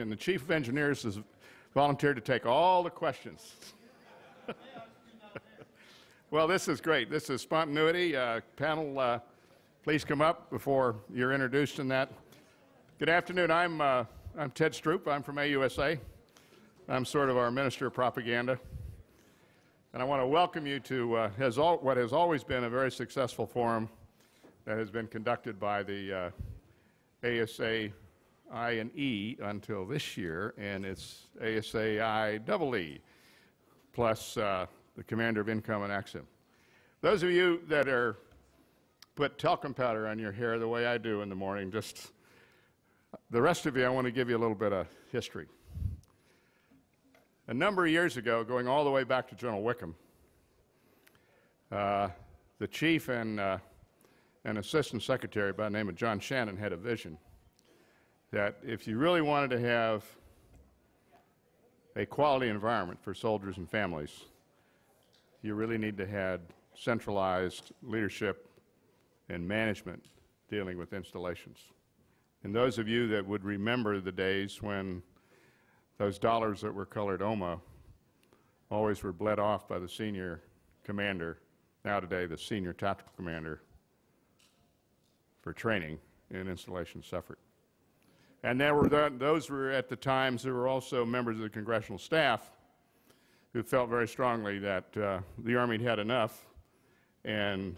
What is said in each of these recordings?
And the Chief of Engineers has volunteered to take all the questions. Well, this is great. This is spontaneity. Panel, please come up before you're introduced in that. Good afternoon. I'm Ted Stroop. I'm from AUSA. I'm sort of our Minister of Propaganda. And I want to welcome you to what has always been a very successful forum that has been conducted by the AUSA I&E until this year, and it's AUSA IEE, plus the Commander of Income and Exim. Those of you that put talcum powder on your hair the way I do in the morning, just the rest of you, I want to give you a little bit of history. A number of years ago, going all the way back to General Wickham, the Chief and an Assistant Secretary by the name of John Shannon had a vision that if you really wanted to have a quality environment for soldiers and families, you really need to have centralized leadership and management dealing with installations. And those of you that would remember the days when those dollars that were colored OMA always were bled off by the senior commander, now today the senior tactical commander, for training in installations effort. And those were at the times there were also members of the congressional staff who felt very strongly that the Army had enough and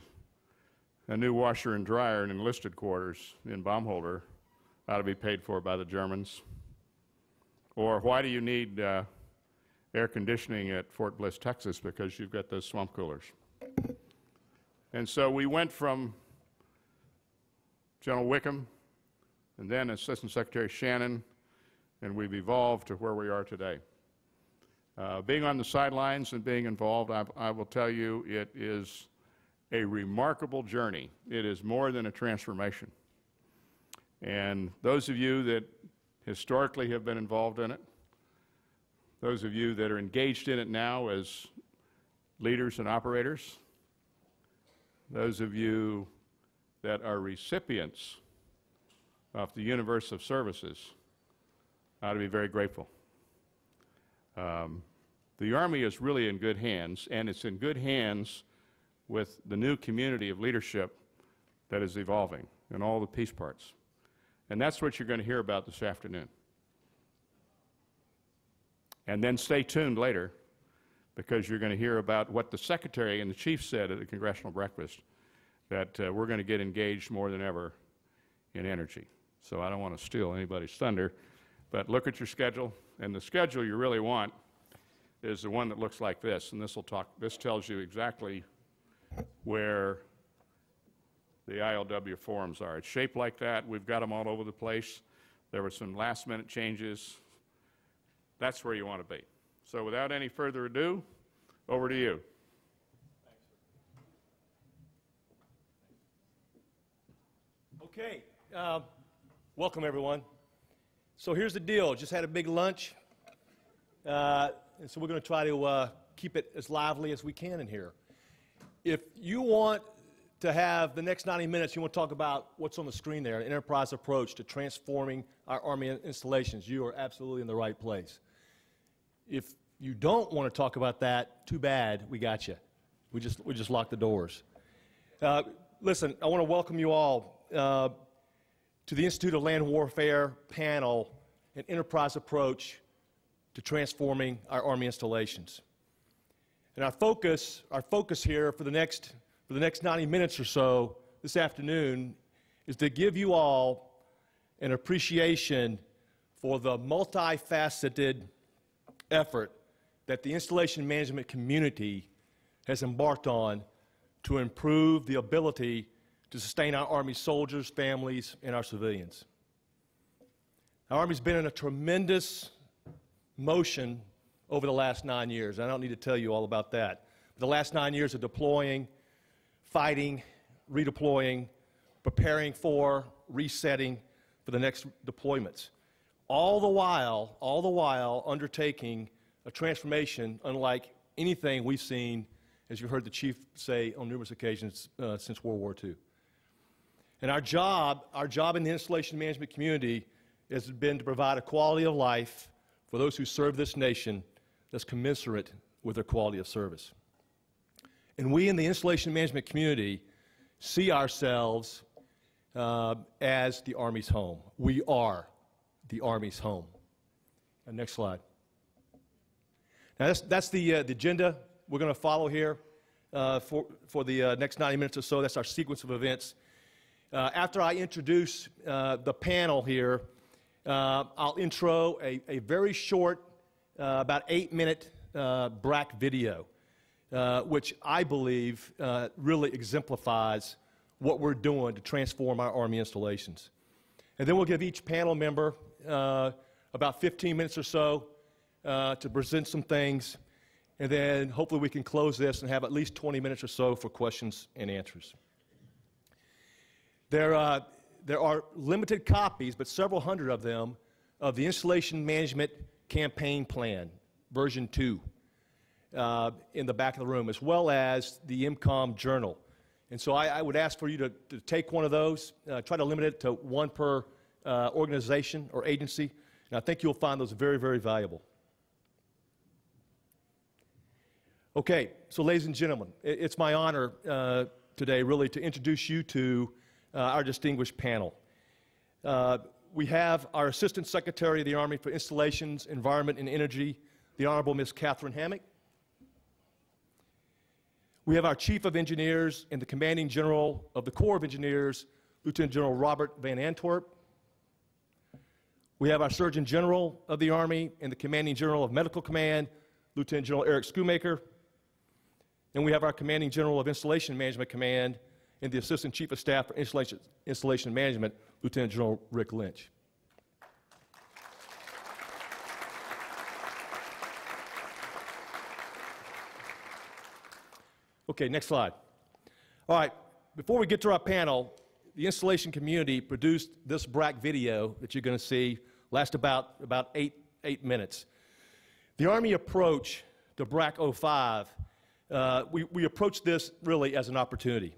a new washer and dryer in enlisted quarters in Baumholder ought to be paid for by the Germans. Or why do you need air conditioning at Fort Bliss, Texas, because you've got those swamp coolers? And so we went from General Wickham and then Assistant Secretary Shannon, and we've evolved to where we are today. Being on the sidelines and being involved, I will tell you, it is a remarkable journey. It is more than a transformation. And those of you that historically have been involved in it, those of you that are engaged in it now as leaders and operators, those of you that are recipients of the universe of services ought to be very grateful. The Army is really in good hands, and it's in good hands with the new community of leadership that is evolving in all the piece parts. And that's what you're going to hear about this afternoon. And then stay tuned later, because you're going to hear about what the Secretary and the Chief said at the Congressional Breakfast, that we're going to get engaged more than ever in energy. So I don't want to steal anybody's thunder, but look at your schedule, and the schedule you really want is the one that looks like this, and this tells you exactly where the ILW forums are. It's shaped like that. We've got them all over the place. There were some last-minute changes. That's where you want to be. So without any further ado, over to you. Okay. Welcome, everyone. So here's the deal. Just had a big lunch, and so we're going to try to keep it as lively as we can in here. If you want to have the next 90 minutes, you want to talk about what's on the screen there, an enterprise approach to transforming our Army installations, you are absolutely in the right place. If you don't want to talk about that, too bad, we got you. We just locked the doors. Listen, I want to welcome you all to the Institute of Land Warfare panel, an enterprise approach to transforming our Army installations. And our focus here for the next 90 minutes or so this afternoon is to give you all an appreciation for the multifaceted effort that the installation management community has embarked on to improve the ability to sustain our Army soldiers, families, and our civilians. Our Army's been in a tremendous motion over the last 9 years. I don't need to tell you all about that. The last 9 years of deploying, fighting, redeploying, preparing for, resetting for the next deployments. All the while undertaking a transformation unlike anything we've seen, as you heard the Chief say on numerous occasions since World War II. And our job in the installation management community has been to provide a quality of life for those who serve this nation that's commensurate with their quality of service. And we in the installation management community see ourselves as the Army's home. We are the Army's home. And next slide. Now that's the agenda we're going to follow here for the next 90 minutes or so. That's our sequence of events. After I introduce the panel here, I'll intro a very short, about 8-minute BRAC video, which I believe really exemplifies what we're doing to transform our Army installations. And then we'll give each panel member about 15 minutes or so to present some things, and then hopefully we can close this and have at least 20 minutes or so for questions and answers. There are limited copies, but several hundred of them, of the Installation Management Campaign Plan, version 2, in the back of the room, as well as the MCOM Journal. And so I would ask for you to take one of those, try to limit it to one per organization or agency, and I think you'll find those very, very valuable. Okay, so ladies and gentlemen, it's my honor today really to introduce you to our distinguished panel. We have our Assistant Secretary of the Army for Installations, Environment, and Energy, the Honorable Ms. Catherine Hammock. We have our Chief of Engineers and the Commanding General of the Corps of Engineers, Lieutenant General Robert Van Antwerp. We have our Surgeon General of the Army and the Commanding General of Medical Command, Lieutenant General Eric Schoonmaker. And we have our Commanding General of Installation Management Command and the Assistant Chief of Staff for Installation Management, Lieutenant General Rick Lynch. Okay, next slide. All right, before we get to our panel, the installation community produced this BRAC video that you're going to see, last about eight minutes. The Army approach to BRAC 05, we approached this really as an opportunity,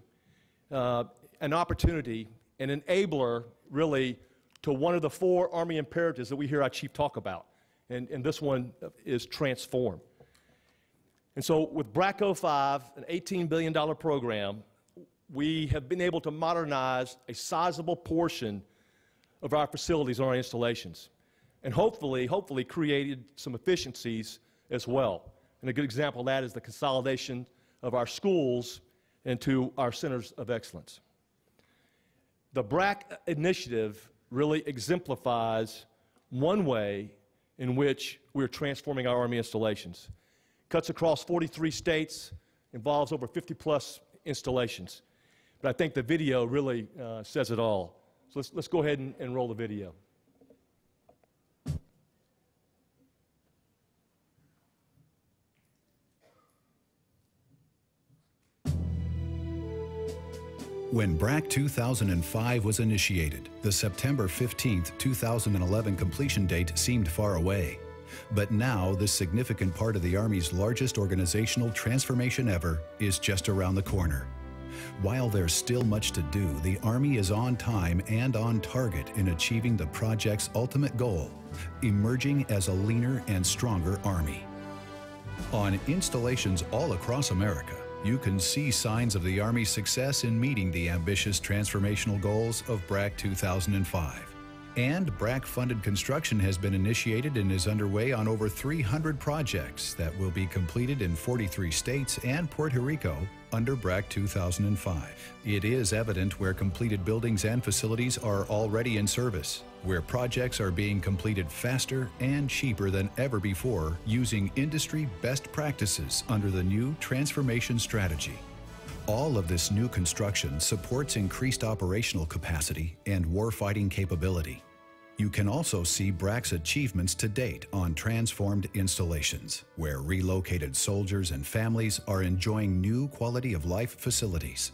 an enabler really to one of the 4 Army imperatives that we hear our Chief talk about, and this one is transform. And so with BRAC 05, an $18 billion program, we have been able to modernize a sizable portion of our facilities or our installations, and hopefully created some efficiencies as well. And a good example of that is the consolidation of our schools into our centers of excellence. The BRAC initiative really exemplifies one way in which we're transforming our Army installations. Cuts across 43 states, involves over 50+ installations. But I think the video really says it all. So let's go ahead and roll the video. When BRAC 2005 was initiated, the September 15, 2011 completion date seemed far away. But now, this significant part of the Army's largest organizational transformation ever is just around the corner. While there's still much to do, the Army is on time and on target in achieving the project's ultimate goal, emerging as a leaner and stronger Army. On installations all across America, you can see signs of the Army's success in meeting the ambitious transformational goals of BRAC 2005. And BRAC-funded construction has been initiated and is underway on over 300 projects that will be completed in 43 states and Puerto Rico under BRAC 2005. It is evident where completed buildings and facilities are already in service, where projects are being completed faster and cheaper than ever before using industry best practices under the new transformation strategy. All of this new construction supports increased operational capacity and warfighting capability. You can also see BRAC's achievements to date on transformed installations, where relocated soldiers and families are enjoying new quality of life facilities.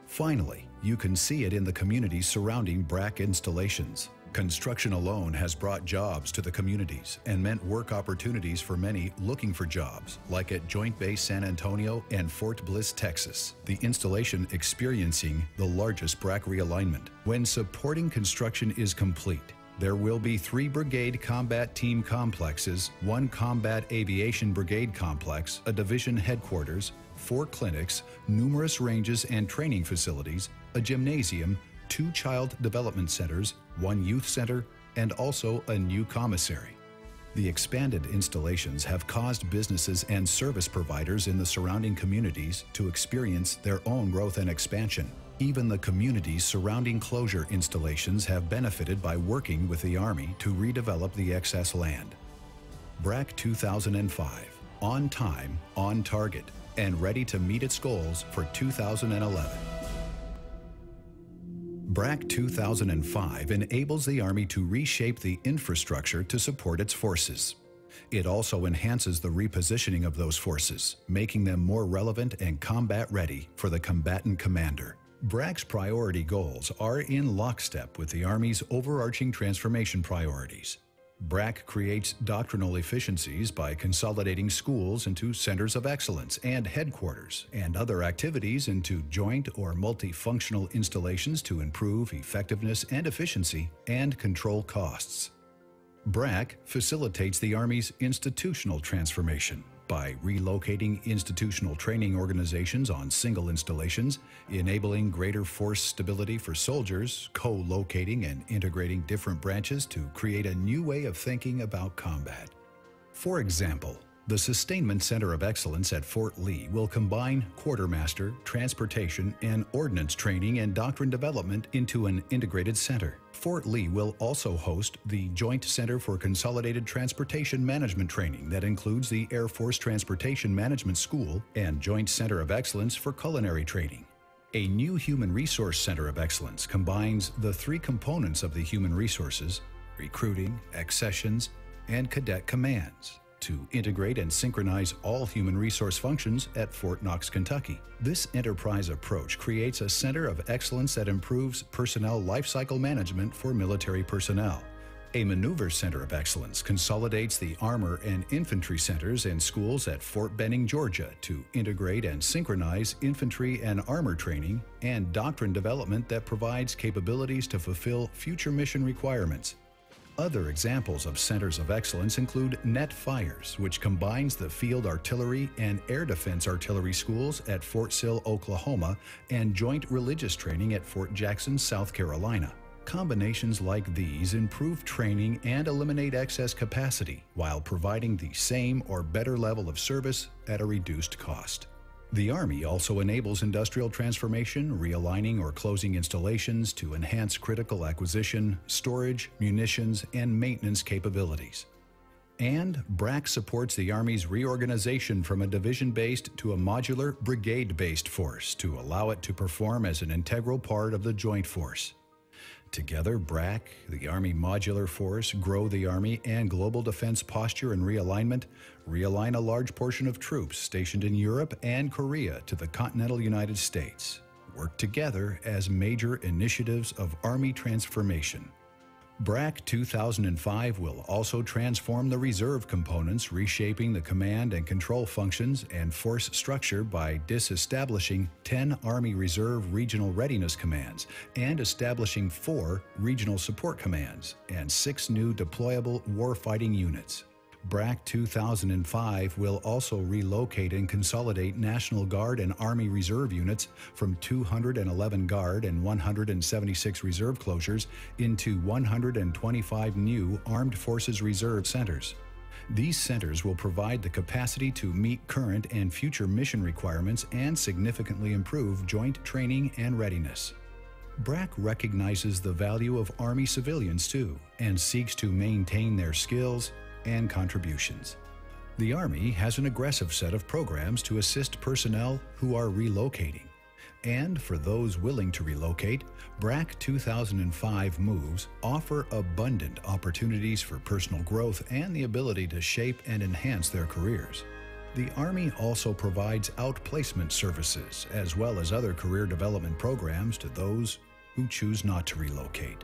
Finally, you can see it in the communities surrounding BRAC installations. Construction alone has brought jobs to the communities and meant work opportunities for many looking for jobs, like at Joint Base San Antonio and Fort Bliss, Texas, the installation experiencing the largest BRAC realignment. When supporting construction is complete, There will be 3 brigade combat team complexes, 1 combat aviation brigade complex, a division headquarters, 4 clinics, numerous ranges and training facilities, a gymnasium, 2 child development centers, 1 youth center, and also a new commissary. The expanded installations have caused businesses and service providers in the surrounding communities to experience their own growth and expansion. Even the communities surrounding closure installations have benefited by working with the Army to redevelop the excess land. BRAC 2005, on time, on target, and ready to meet its goals for 2011. BRAC 2005 enables the Army to reshape the infrastructure to support its forces. It also enhances the repositioning of those forces, making them more relevant and combat ready for the combatant commander. BRAC's priority goals are in lockstep with the Army's overarching transformation priorities. BRAC creates doctrinal efficiencies by consolidating schools into centers of excellence and headquarters, and other activities into joint or multifunctional installations to improve effectiveness and efficiency and control costs. BRAC facilitates the Army's institutional transformation by relocating institutional training organizations on single installations, enabling greater force stability for soldiers, co-locating and integrating different branches to create a new way of thinking about combat. For example, the Sustainment Center of Excellence at Fort Lee will combine quartermaster, transportation, and ordnance training and doctrine development into an integrated center. Fort Lee will also host the Joint Center for Consolidated Transportation Management Training that includes the Air Force Transportation Management School and Joint Center of Excellence for Culinary Training. A new Human Resource Center of Excellence combines the 3 components of the human resources, recruiting, accessions, and cadet commands, to integrate and synchronize all human resource functions at Fort Knox, Kentucky. This enterprise approach creates a center of excellence that improves personnel lifecycle management for military personnel. A maneuver center of excellence consolidates the armor and infantry centers and schools at Fort Benning, Georgia, to integrate and synchronize infantry and armor training and doctrine development that provides capabilities to fulfill future mission requirements. Other examples of centers of excellence include Net Fires, which combines the field artillery and air defense artillery schools at Fort Sill, Oklahoma, and joint religious training at Fort Jackson, South Carolina. Combinations like these improve training and eliminate excess capacity while providing the same or better level of service at a reduced cost. The Army also enables industrial transformation, realigning or closing installations to enhance critical acquisition, storage, munitions, and maintenance capabilities. And BRAC supports the Army's reorganization from a division-based to a modular brigade-based force to allow it to perform as an integral part of the joint force. Together, BRAC, the Army Modular Force, Grow the Army, and Global Defense Posture and Realignment realign a large portion of troops stationed in Europe and Korea to the continental United States, work together as major initiatives of Army transformation. BRAC 2005 will also transform the reserve components, reshaping the command and control functions and force structure by disestablishing 10 Army Reserve Regional Readiness Commands and establishing 4 Regional Support Commands and 6 new deployable warfighting units. BRAC 2005 will also relocate and consolidate National Guard and Army Reserve units from 211 Guard and 176 Reserve closures into 125 new Armed Forces Reserve centers. These centers will provide the capacity to meet current and future mission requirements and significantly improve joint training and readiness. BRAC recognizes the value of Army civilians too and seeks to maintain their skills and contributions. The Army has an aggressive set of programs to assist personnel who are relocating. And for those willing to relocate, BRAC 2005 moves offer abundant opportunities for personal growth and the ability to shape and enhance their careers. The Army also provides outplacement services as well as other career development programs to those who choose not to relocate.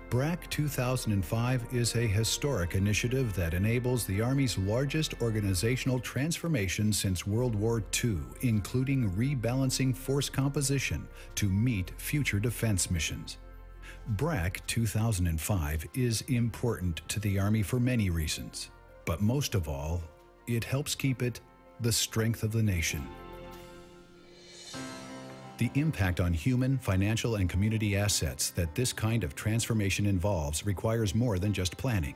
BRAC 2005 is a historic initiative that enables the Army's largest organizational transformation since World War II, including rebalancing force composition to meet future defense missions. BRAC 2005 is important to the Army for many reasons, but most of all, it helps keep it the strength of the nation. The impact on human, financial, and community assets that this kind of transformation involves requires more than just planning.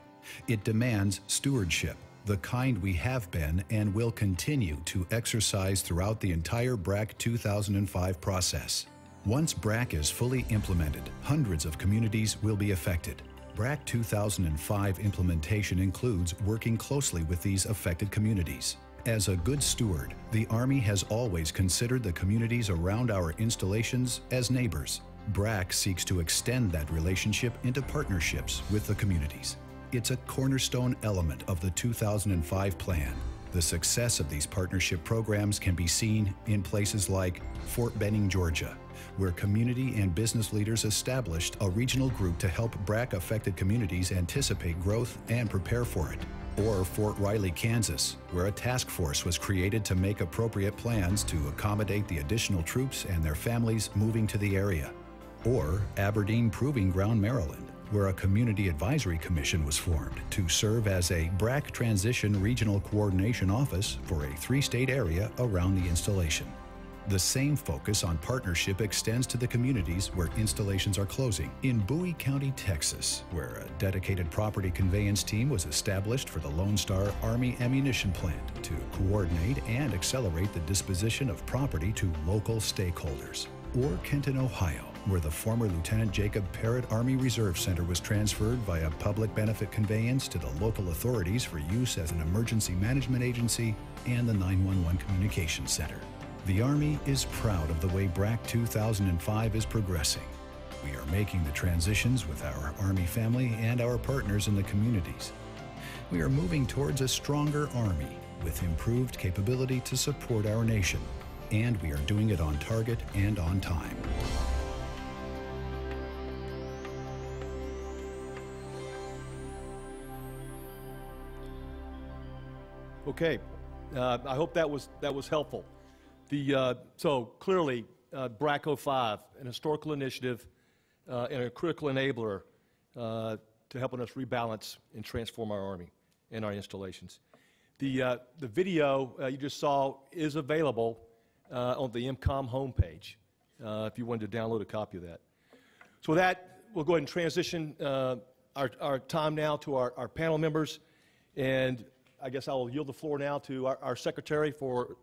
It demands stewardship, the kind we have been and will continue to exercise throughout the entire BRAC 2005 process. Once BRAC is fully implemented, hundreds of communities will be affected. BRAC 2005 implementation includes working closely with these affected communities. As a good steward, the Army has always considered the communities around our installations as neighbors. BRAC seeks to extend that relationship into partnerships with the communities. It's a cornerstone element of the 2005 plan. The success of these partnership programs can be seen in places like Fort Benning, Georgia, where community and business leaders established a regional group to help BRAC-affected communities anticipate growth and prepare for it. Or Fort Riley, Kansas, where a task force was created to make appropriate plans to accommodate the additional troops and their families moving to the area. Or Aberdeen Proving Ground, Maryland, where a Community Advisory Commission was formed to serve as a BRAC Transition Regional Coordination Office for a 3-state area around the installation. The same focus on partnership extends to the communities where installations are closing. In Bowie County, Texas, where a dedicated property conveyance team was established for the Lone Star Army Ammunition Plant to coordinate and accelerate the disposition of property to local stakeholders. Or Kenton, Ohio, where the former Lieutenant Jacob Parrott Army Reserve Center was transferred via public benefit conveyance to the local authorities for use as an emergency management agency and the 911 Communications Center. The Army is proud of the way BRAC 2005 is progressing. We are making the transitions with our Army family and our partners in the communities. We are moving towards a stronger Army with improved capability to support our nation, and we are doing it on target and on time. Okay, I hope that was helpful. So clearly, BRAC 05, an historical initiative and a critical enabler to helping us rebalance and transform our Army and our installations. The video you just saw is available on the MCOM homepage if you wanted to download a copy of that. So with that, we'll go ahead and transition our time now to our panel members, and I guess I will yield the floor now to our Secretary for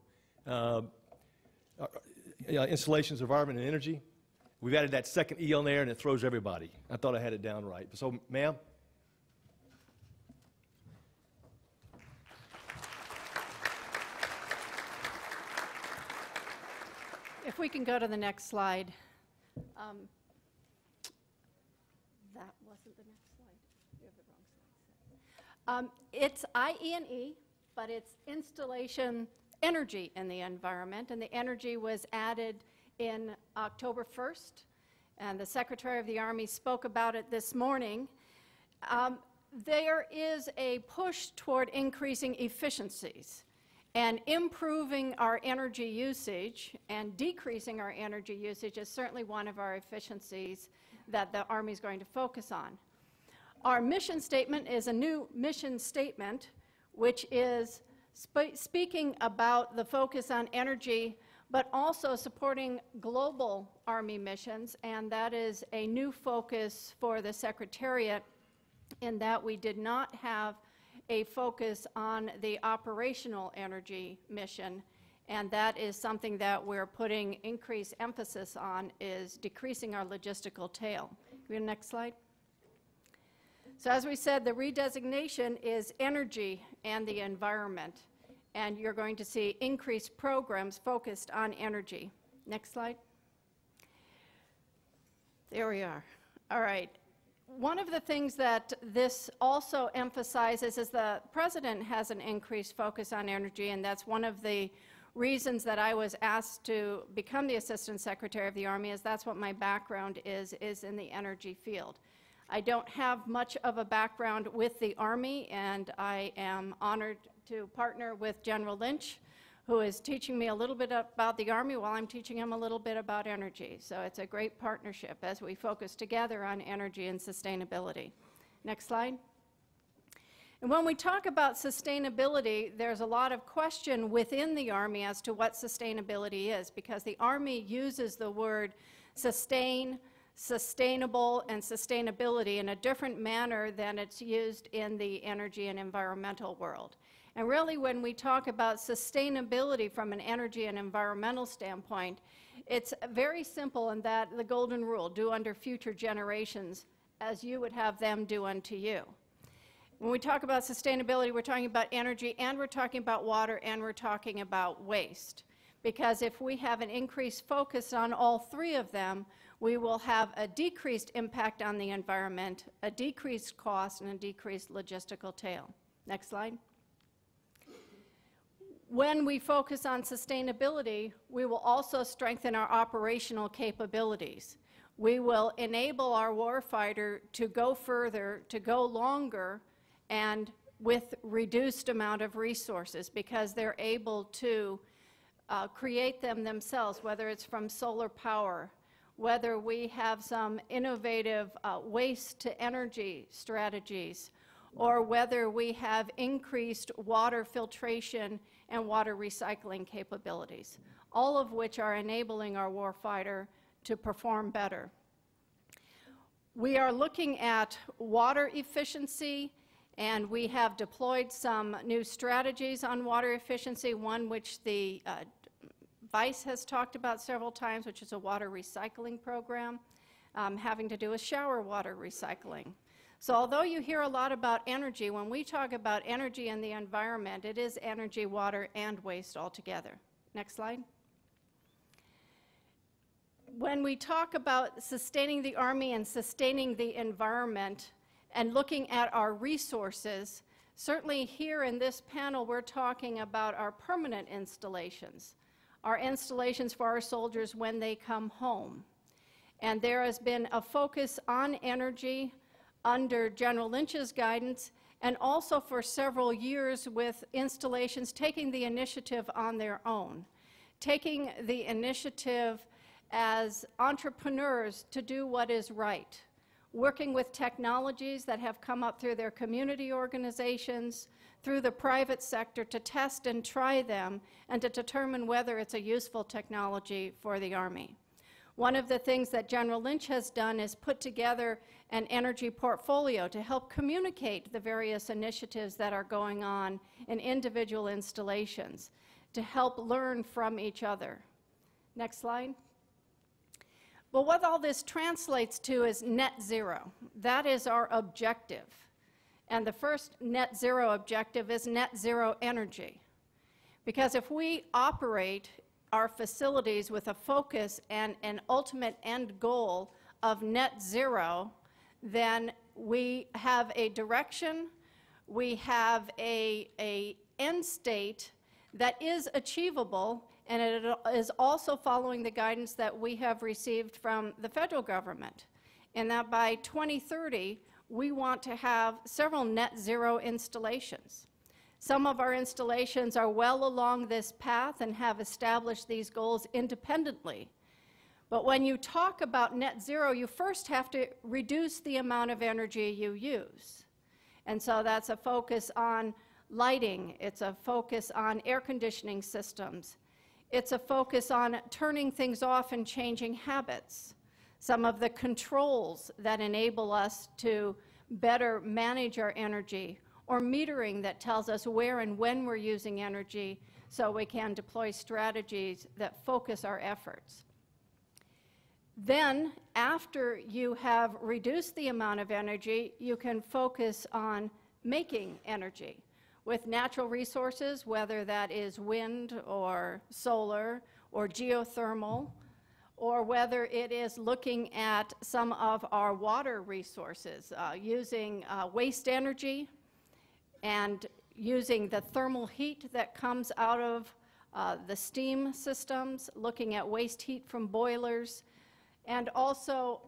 Installations, Environment, and Energy. We've added that second E on there, and it throws everybody. I thought I had it down right. So, ma'am. If we can go to the next slide. That wasn't the next slide. You have the wrong slide. It's IE&E, but it's installation energy in the environment, and the energy was added in October 1st, and the Secretary of the Army spoke about it this morning. There is a push toward increasing efficiencies and improving our energy usage, and decreasing our energy usage is certainly one of our efficiencies that the Army is going to focus on. Our mission statement is a new mission statement, which is speaking about the focus on energy, but also supporting global Army missions, and that is a new focus for the Secretariat, in that we did not have a focus on the operational energy mission, and that is something that we're putting increased emphasis on, is decreasing our logistical tail. Can we have the next slide? So as we said, the redesignation is energy and the environment, and you're going to see increased programs focused on energy. Next slide. There we are. All right. One of the things that this also emphasizes is the President has an increased focus on energy, and that's one of the reasons that I was asked to become the Assistant Secretary of the Army, is that's what my background is in the energy field. I don't have much of a background with the Army, and I am honored to partner with General Lynch who is teaching me a little bit about the Army while I'm teaching him a little bit about energy. So it's a great partnership as we focus together on energy and sustainability. Next slide. And when we talk about sustainability, there's a lot of question within the Army as to what sustainability is, because the Army uses the word sustain, sustainable, and sustainability in a different manner than it's used in the energy and environmental world. And really, when we talk about sustainability from an energy and environmental standpoint, it's very simple in that the golden rule, do unto future generations as you would have them do unto you. When we talk about sustainability, we're talking about energy, and we're talking about water, and we're talking about waste. Because if we have an increased focus on all three of them, we will have a decreased impact on the environment, a decreased cost, and a decreased logistical tail. Next slide. When we focus on sustainability, we will also strengthen our operational capabilities. We will enable our warfighter to go further, to go longer, and with reduced amount of resources, because they're able to create them themselves, whether it's from solar power, whether we have some innovative waste to energy strategies, or whether we have increased water filtration and water recycling capabilities, all of which are enabling our warfighter to perform better. We are looking at water efficiency, and we have deployed some new strategies on water efficiency, one which the Vice has talked about several times, which is a water recycling program having to do with shower water recycling. So although you hear a lot about energy, when we talk about energy and the environment, it is energy, water, and waste altogether. Next slide. When we talk about sustaining the Army and sustaining the environment and looking at our resources, certainly here in this panel we're talking about our permanent installations, our installations for our soldiers when they come home. And there has been a focus on energy under General Lynch's guidance, and also for several years with installations taking the initiative on their own, taking the initiative as entrepreneurs to do what is right, working with technologies that have come up through their community organizations, through the private sector, to test and try them and to determine whether it's a useful technology for the Army. One of the things that General Lynch has done is put together an energy portfolio to help communicate the various initiatives that are going on in individual installations, to help learn from each other. Next slide. Well, what all this translates to is net zero. That is our objective. And the first net zero objective is net zero energy. Because if we operate our facilities with a focus and an ultimate end goal of net zero, then we have a direction, we have a end state that is achievable, and it is also following the guidance that we have received from the federal government, and that by 2030 we want to have several net zero installations. Some of our installations are well along this path and have established these goals independently. But when you talk about net zero, you first have to reduce the amount of energy you use. And so that's a focus on lighting, it's a focus on air conditioning systems, it's a focus on turning things off and changing habits. Some of the controls that enable us to better manage our energy, or metering that tells us where and when we're using energy so we can deploy strategies that focus our efforts. Then, after you have reduced the amount of energy, you can focus on making energy with natural resources, whether that is wind or solar or geothermal, or whether it is looking at some of our water resources, using waste energy, and using the thermal heat that comes out of the steam systems, looking at waste heat from boilers, and also